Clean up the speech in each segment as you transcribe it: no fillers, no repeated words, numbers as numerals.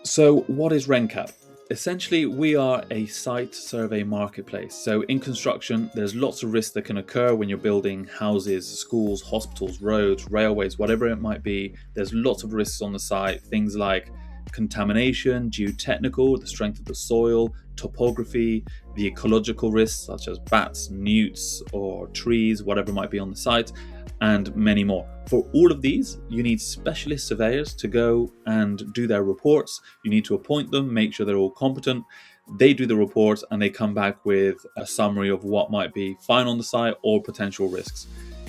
So what is RenKap? Essentially, we are a site survey marketplace. So in construction, there's lots of risks that can occur when you're building houses, schools, hospitals, roads, railways, whatever it might be. There's lots of risks on the site, things like contamination, geotechnical, the strength of the soil, topography, the ecological risks such as bats, newts, or trees, whatever might be on the site, and many more. For all of these, you need specialist surveyors to go and do their reports. You need to appoint them, make sure they're all competent. They do the reports and they come back with a summary of what might be fine on the site or potential risks.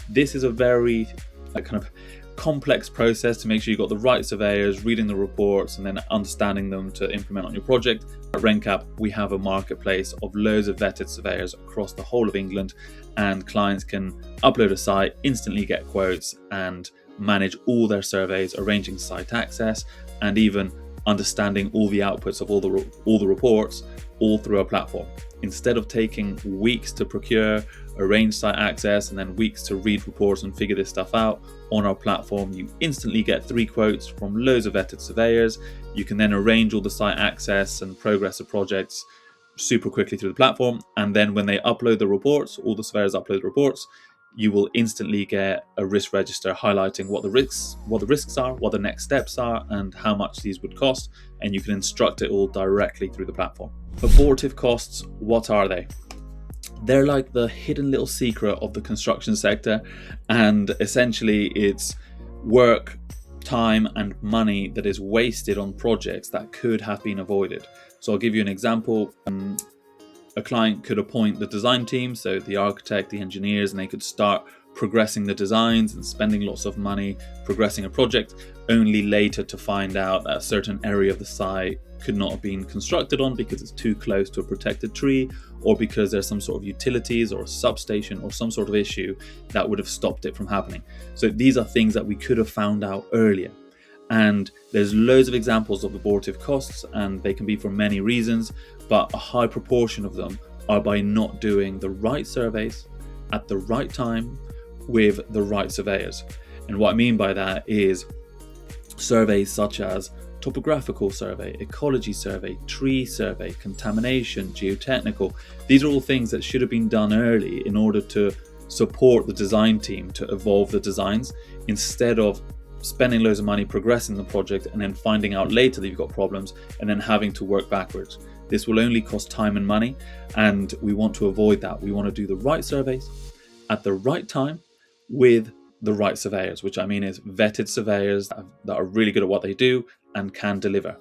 This is a very kind of complex process to make sure you've got the right surveyors reading the reports and then understanding them to implement on your project. At RenKap, we have a marketplace of loads of vetted surveyors across the whole of England, and clients can upload a site, instantly get quotes, and manage all their surveys, arranging site access, and even understanding all the outputs of all the reports, all through our platform. Instead of taking weeks to procure, arrange site access, and then weeks to read reports and figure this stuff out, on our platform you instantly get 3 quotes from loads of vetted surveyors. You can then arrange all the site access and progress of projects super quickly through the platform, and then when they upload the reports, all the surveyors upload the reports, you will instantly get a risk register highlighting what the risks are, what the next steps are, and how much these would cost, and you can instruct it all directly through the platform. Abortive costs, what are they? They're like the hidden little secret of the construction sector, and essentially it's work, time, and money that is wasted on projects that could have been avoided. So I'll give you an example. A client could appoint the design team, so the architect, the engineers, and they could start progressing the designs and spending lots of money progressing a project, only later to find out that a certain area of the site could not have been constructed on because it's too close to a protected tree, or because there's some sort of utilities or a substation or some sort of issue that would have stopped it from happening. So these are things that we could have found out earlier. And there's loads of examples of abortive costs, and they can be for many reasons, but a high proportion of them are by not doing the right surveys at the right time with the right surveyors. And what I mean by that is surveys such as topographical survey, ecology survey, tree survey, contamination, geotechnical. These are all things that should have been done early in order to support the design team to evolve the designs, instead of spending loads of money progressing the project and then finding out later that you've got problems and then having to work backwards. This will only cost time and money, and we want to avoid that. We want to do the right surveys at the right time with the right surveyors, which I mean is vetted surveyors that are really good at what they do and can deliver.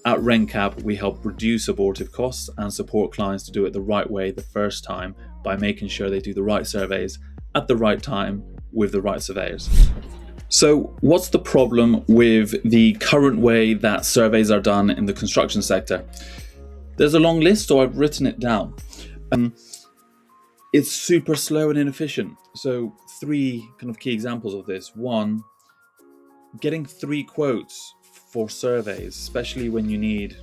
At RenKap, we help reduce abortive costs and support clients to do it the right way the first time by making sure they do the right surveys at the right time with the right surveyors. So what's the problem with the current way that surveys are done in the construction sector? There's a long list, so I've written it down. It's super slow and inefficient. So 3 kind of key examples of this. 1, getting 3 quotes for surveys, especially when you need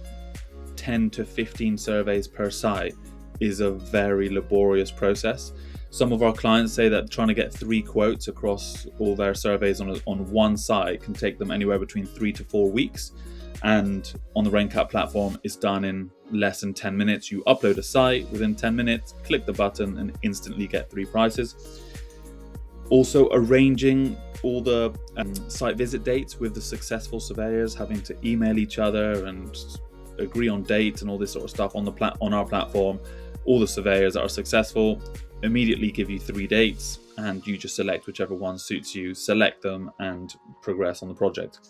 10 to 15 surveys per site, is a very laborious process. Some of our clients say that trying to get 3 quotes across all their surveys on one site can take them anywhere between 3 to 4 weeks. And on the RenKap platform, it's done in less than 10 minutes. You upload a site within 10 minutes, click the button, and instantly get 3 prices. Also, arranging all the site visit dates with the successful surveyors, having to email each other and agree on dates and all this sort of stuff on our platform. All the surveyors that are successful immediately give you 3 dates, and you just select whichever one suits you, select them, and progress on the project.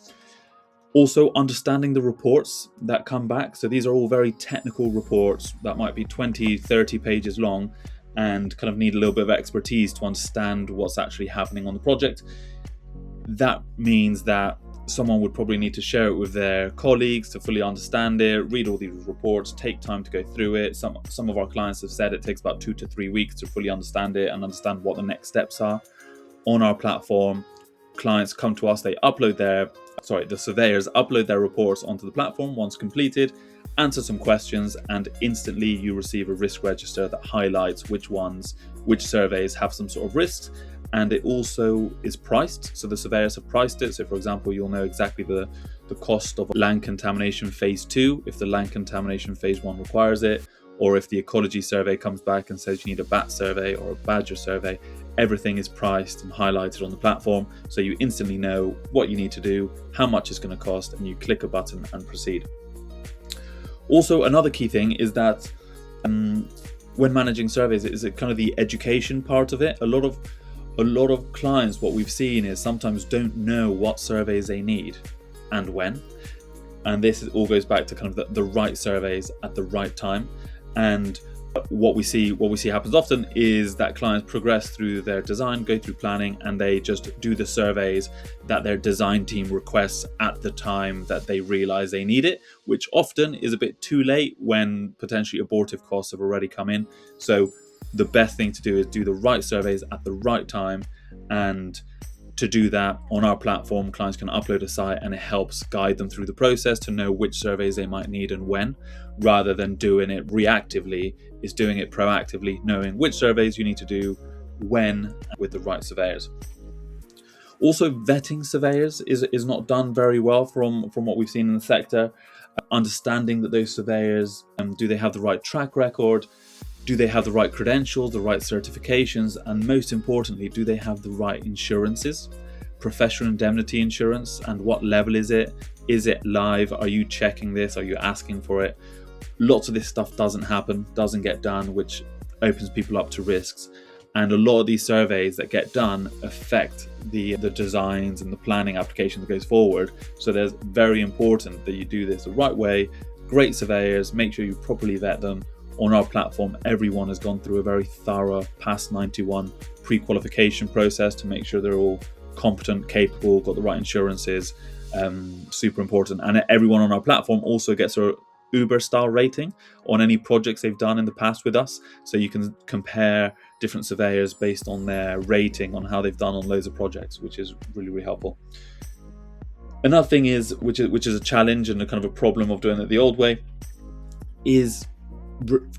Also, understanding the reports that come back. So these are all very technical reports that might be 20, 30 pages long and kind of need a little bit of expertise to understand what's actually happening on the project. That means that someone would probably need to share it with their colleagues to fully understand it, read all these reports, take time to go through it. Some of our clients have said it takes about 2 to 3 weeks to fully understand it and understand what the next steps are. On our platform, clients come to us, the surveyors upload their reports onto the platform once completed, answer some questions, and instantly you receive a risk register that highlights which surveys have some sort of risks and it also is priced. So the surveyors have priced it. So for example, you'll know exactly the cost of land contamination phase 2 if the land contamination phase 1 requires it, or if the ecology survey comes back and says you need a bat survey or a badger survey. Everything is priced and highlighted on the platform, so you instantly know what you need to do, how much it's going to cost, and you click a button and proceed. Also, another key thing is that when managing surveys, is it kind of the education part of it. A lot of clients, what we've seen is sometimes don't know what surveys they need and when, and this all goes back to kind of the right surveys at the right time. And what we see happens often is that clients progress through their design, go through planning, and they just do the surveys that their design team requests at the time that they realize they need it, which often is a bit too late when potentially abortive costs have already come in. So the best thing to do is do the right surveys at the right time, and to do that on our platform, clients can upload a site and it helps guide them through the process to know which surveys they might need and when, rather than doing it reactively. Is doing it proactively, knowing which surveys you need to do when with the right surveyors. Also, vetting surveyors is not done very well from what we've seen in the sector. Understanding that those surveyors, do they have the right track record? Do they have the right credentials, the right certifications? And most importantly, do they have the right insurances? Professional indemnity insurance, and what level is it? Is it live? Are you checking this? Are you asking for it? Lots of this stuff doesn't happen, doesn't get done, which opens people up to risks. And a lot of these surveys that get done affect the designs and the planning application that goes forward. So there's very important that you do this the right way. Great surveyors, make sure you properly vet them. On our platform, everyone has gone through a very thorough PAS 91 pre-qualification process to make sure they're all competent, capable, got the right insurances. Super important. And everyone on our platform also gets a Uber style rating on any projects they've done in the past with us, so you can compare different surveyors based on their rating on how they've done on loads of projects, which is really helpful. Another thing is, which is a challenge and a kind of a problem of doing it the old way, is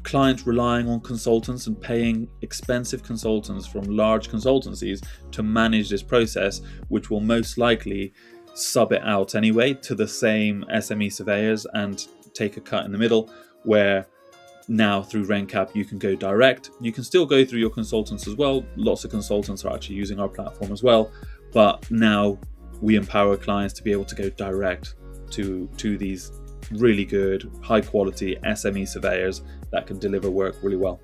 clients relying on consultants and paying expensive consultants from large consultancies to manage this process, which will most likely sub it out anyway to the same SME surveyors and take a cut in the middle, where now through RenKap you can go direct. You can still go through your consultants as well. Lots of consultants are actually using our platform as well, but now we empower clients to be able to go direct to these really good, high quality SME surveyors that can deliver work really well.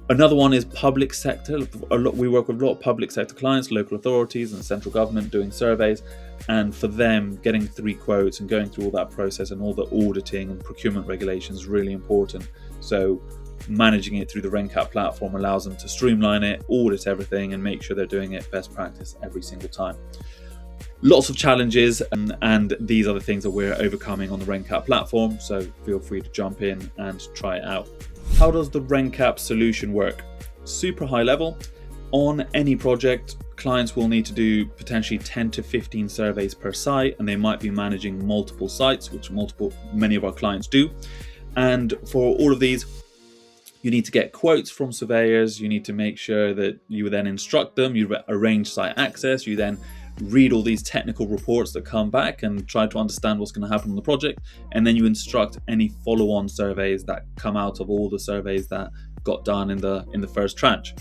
Another one is public sector. We work with a lot of public sector clients, local authorities and central government doing surveys. And for them, getting 3 quotes and going through all that process and all the auditing and procurement regulations is really important. So managing it through the RenKap platform allows them to streamline it, audit everything, and make sure they're doing it best practice every single time. Lots of challenges, and these are the things that we're overcoming on the RenKap platform. So feel free to jump in and try it out. How does the RenKap solution work? Super high level. On any project, clients will need to do potentially 10 to 15 surveys per site, and they might be managing multiple sites, which many of our clients do. And for all of these, you need to get quotes from surveyors. You need to make sure that you then instruct them, you arrange site access, you then read all these technical reports that come back and try to understand what's going to happen on the project, and then you instruct any follow-on surveys that come out of all the surveys that got done in the first tranche.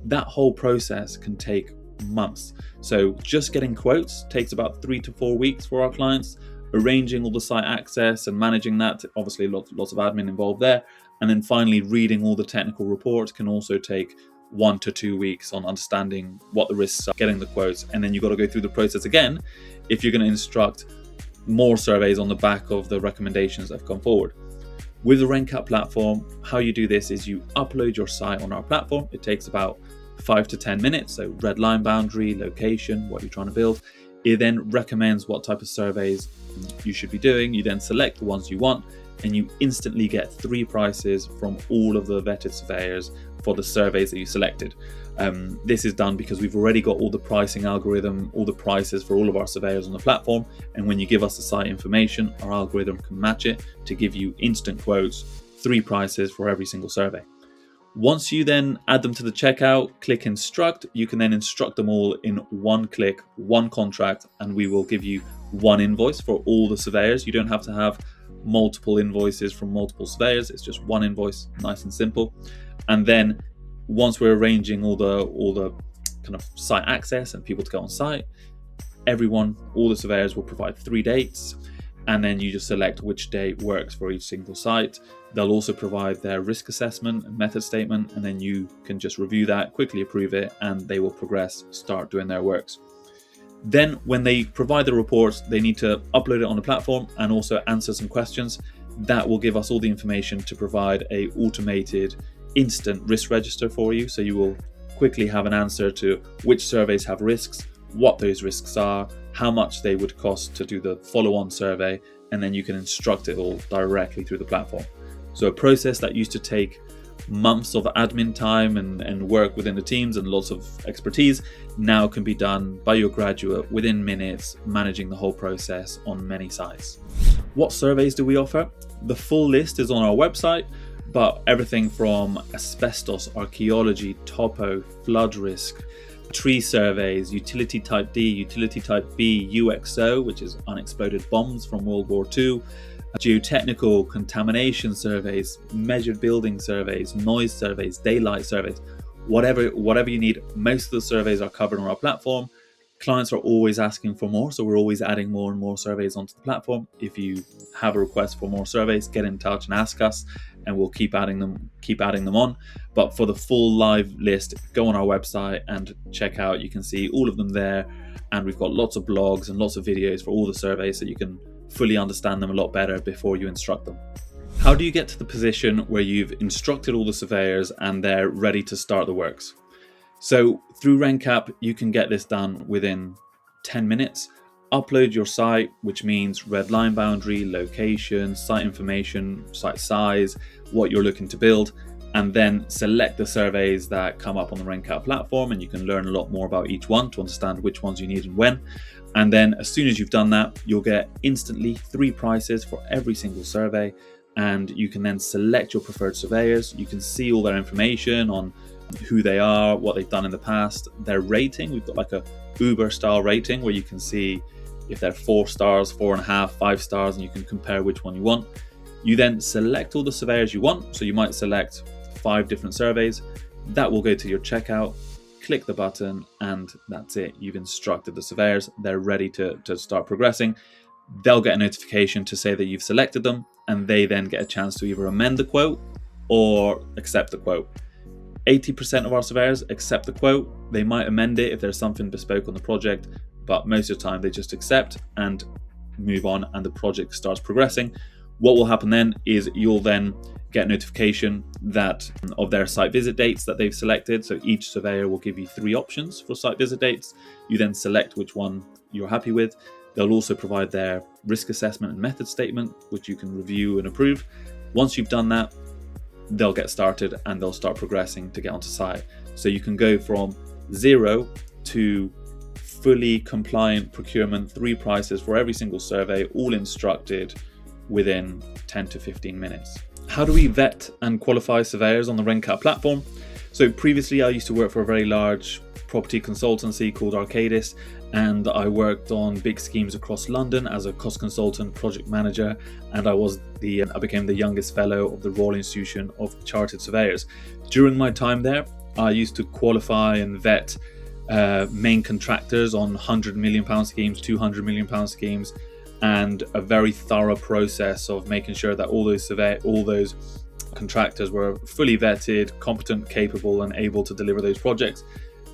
That whole process can take months. So just getting quotes takes about 3 to 4 weeks for our clients. Arranging all the site access and managing that, obviously lots of admin involved there, and then finally reading all the technical reports can also take 1 to 2 weeks on understanding what the risks are, getting the quotes, and then you've got to go through the process again if you're going to instruct more surveys on the back of the recommendations that have come forward. With the RenKap platform, how you do this is you upload your site on our platform. It takes about 5 to 10 minutes, so red line boundary, location, what you're trying to build. It then recommends what type of surveys you should be doing. You then select the ones you want, and you instantly get 3 prices from all of the vetted surveyors for the surveys that you selected. This is done because we've already got all the pricing algorithm, all the prices for all of our surveyors on the platform. And when you give us the site information, our algorithm can match it to give you instant quotes, 3 prices for every single survey. Once you then add them to the checkout, click Instruct, you can then instruct them all in one click, one contract, and we will give you one invoice for all the surveyors. You don't have to have multiple invoices from multiple surveyors. It's just one invoice, nice and simple. And then once we're arranging all the kind of site access and people to go on site, all the surveyors will provide 3 dates, and then you just select which date works for each single site. They'll also provide their risk assessment and method statement, and then you can just review that, quickly approve it, and they will progress, start doing their works. Then when they provide the reports, they need to upload it on the platform and also answer some questions. That will give us all the information to provide a automated instant risk register for you. So you will quickly have an answer to which surveys have risks, what those risks are, how much they would cost to do the follow-on survey, and then you can instruct it all directly through the platform. So a process that used to take months of admin time and work within the teams and lots of expertise now can be done by your graduate within minutes, managing the whole process on many sites. What surveys do we offer? The full list is on our website, but everything from asbestos, archaeology, topo, flood risk, tree surveys, utility type D, utility type B, UXO, which is unexploded bombs from World War II, geotechnical contamination surveys, measured building surveys, noise surveys, daylight surveys, whatever you need. Most of the surveys are covered on our platform. Clients are always asking for more, so we're always adding more and more surveys onto the platform. If you have a request for more surveys, get in touch and ask us, and we'll keep adding them on. But for the full live list, go on our website and check out. You can see all of them there, and we've got lots of blogs and lots of videos for all the surveys, so you can fully understand them a lot better before you instruct them. How do you get to the position where you've instructed all the surveyors and they're ready to start the works? So through RenKap, you can get this done within 10 minutes. Upload your site, which means red line boundary, location, site information, site size, what you're looking to build, and then select the surveys that come up on the RenKap platform, and you can learn a lot more about each one to understand which ones you need and when. And then as soon as you've done that, you'll get instantly 3 prices for every single survey, and you can then select your preferred surveyors. You can see all their information on who they are, what they've done in the past, their rating. We've got like a Uber style rating where you can see if they're 4 stars, 4.5, 5 stars, and you can compare which one you want. You then select all the surveyors you want. So you might select 5 different surveys. That will go to your checkout. Click the button, and that's it. You've instructed the surveyors. They're ready to start progressing. They'll get a notification to say that you've selected them, and they then get a chance to either amend the quote or accept the quote. 80% of our surveyors accept the quote. They might amend it if there's something bespoke on the project, but most of the time they just accept and move on, and the project starts progressing. What will happen then is you'll then get notification of their site visit dates that they've selected. So each surveyor will give you 3 options for site visit dates. You then select which one you're happy with. They'll also provide their risk assessment and method statement, which you can review and approve. Once you've done that, they'll get started and they'll start progressing to get onto site. So you can go from 0 to fully compliant procurement, 3 prices for every single survey, all instructed within 10 to 15 minutes. How do we vet and qualify surveyors on the RenKap platform? So previously I used to work for a very large property consultancy called Arcadis, and I worked on big schemes across London as a cost consultant, project manager, and I became the youngest fellow of the Royal Institution of Chartered Surveyors. During my time there, I used to qualify and vet main contractors on £100 million schemes, £200 million schemes, and a very thorough process of making sure that all those contractors were fully vetted, competent, capable, and able to deliver those projects.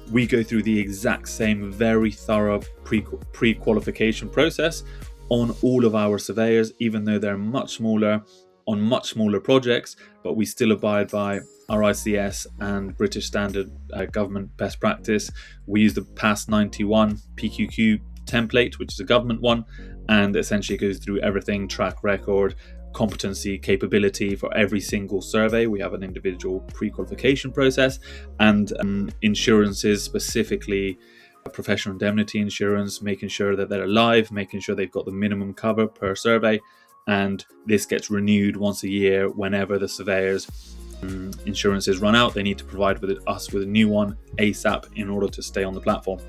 We go through the exact same very thorough pre-qualification process on all of our surveyors, even though they're much smaller, on much smaller projects, but we still abide by RICS and British Standard government best practice. We use the PAS 91 PQQ template, which is a government one, and essentially goes through everything: track record, competency, capability for every single survey. We have an individual pre-qualification process, and insurances, specifically professional indemnity insurance, making sure that they're alive, making sure they've got the minimum cover per survey, and this gets renewed once a year whenever the surveyors insurances run out, they need to provide us with a new one ASAP in order to stay on the platform.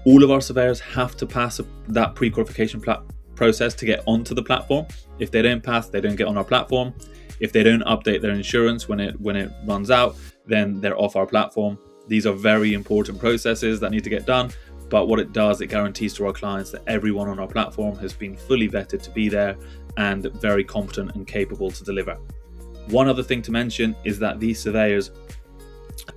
All of our surveyors have to pass that pre-qualification process to get onto the platform. If they don't pass, they don't get on our platform. If they don't update their insurance when it runs out, then they're off our platform. These are very important processes that need to get done, but what it does, it guarantees to our clients that everyone on our platform has been fully vetted to be there and very competent and capable to deliver. One other thing to mention is that these surveyors,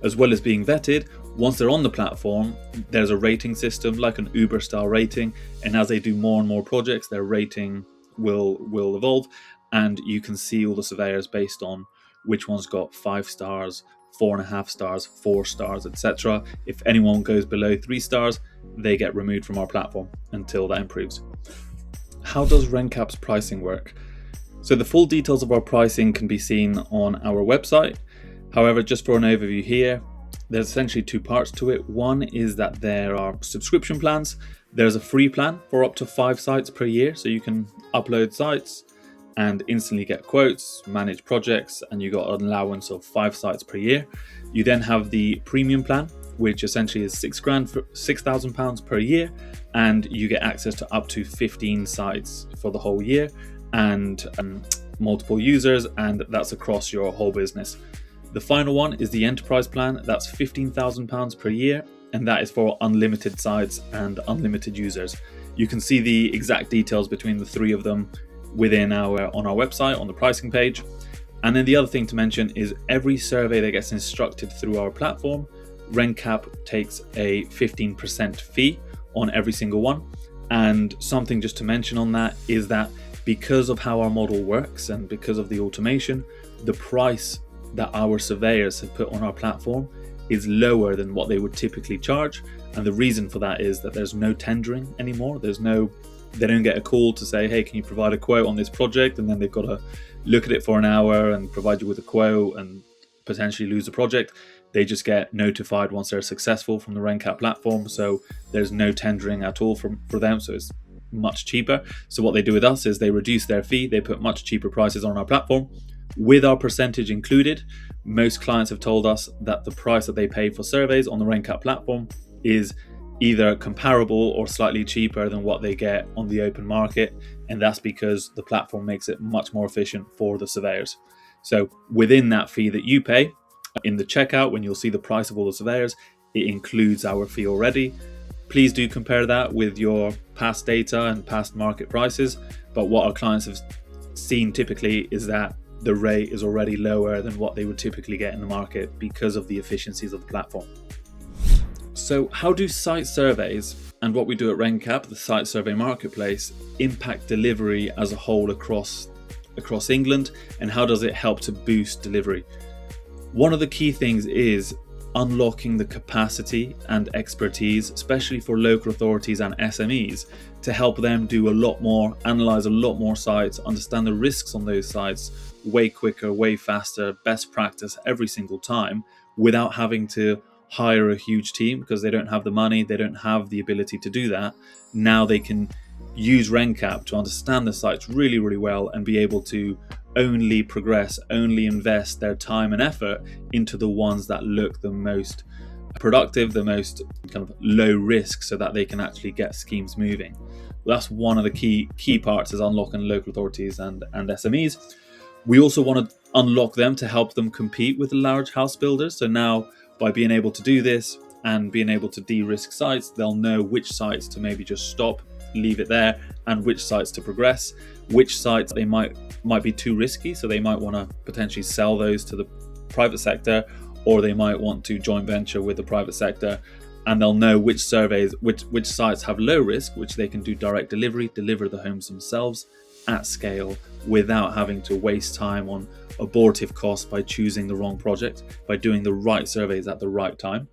as well as being vetted, once they're on the platform, there's a rating system like an Uber style rating, and as they do more and more projects, their rating will evolve, and you can see all the surveyors based on which one's got 5 stars, 4.5 stars, 4 stars, etc. If anyone goes below 3 stars, they get removed from our platform until that improves. How does RenKap's pricing work? So the full details of our pricing can be seen on our website. However, just for an overview here, there's essentially 2 parts to it. One is that there are subscription plans. There's a free plan for up to 5 sites per year, so you can upload sites and instantly get quotes, manage projects, and you got an allowance of 5 sites per year. You then have the premium plan, which essentially is £6,000 per year, and you get access to up to 15 sites for the whole year and multiple users, and that's across your whole business. The final one is the enterprise plan. That's £15,000 per year, and that is for unlimited sites and unlimited users. You can see the exact details between the 3 of them on our website on the pricing page. And then the other thing to mention is every survey that gets instructed through our platform, RenKap takes a 15% fee on every single one. And something just to mention on that is that because of how our model works and because of the automation, the price that our surveyors have put on our platform is lower than what they would typically charge. And the reason for that is that there's no tendering anymore. They don't get a call to say, hey, can you provide a quote on this project? And then they've got to look at it for an hour and provide you with a quote and potentially lose the project. They just get notified once they're successful from the RenKap platform. So there's no tendering at all for them. So it's much cheaper. So what they do with us is they reduce their fee. They put much cheaper prices on our platform with our percentage included. Most clients have told us that the price that they pay for surveys on the RenKap platform is either comparable or slightly cheaper than what they get on the open market. And that's because the platform makes it much more efficient for the surveyors. So within that fee that you pay, in the checkout, when you'll see the price of all the surveyors, it includes our fee already. Please do compare that with your past data and past market prices. But what our clients have seen typically is that the rate is already lower than what they would typically get in the market because of the efficiencies of the platform. So how do site surveys and what we do at RenKap, the site survey marketplace, impact delivery as a whole across England, and how does it help to boost delivery? One of the key things is unlocking the capacity and expertise, especially for local authorities and SMEs, to help them do a lot more, analyze a lot more sites, understand the risks on those sites way quicker, way faster, best practice every single time, without having to hire a huge team because they don't have the money, they don't have the ability to do that. Now they can use RenKap to understand the sites really, really well and be able to only progress, only invest their time and effort into the ones that look the most productive, the most kind of low risk, so that they can actually get schemes moving. That's one of the key parts, is unlocking local authorities and SMEs. We also want to unlock them to help them compete with the large house builders. So now, by being able to do this and being able to de-risk sites, they'll know which sites to maybe just stop, leave it there, and which sites to progress, which sites they might be too risky, so they might want to potentially sell those to the private sector, or they might want to joint venture with the private sector, and they'll know which sites have low risk, which they can do direct delivery, deliver the homes themselves at scale without having to waste time on abortive costs by choosing the wrong project, by doing the right surveys at the right time.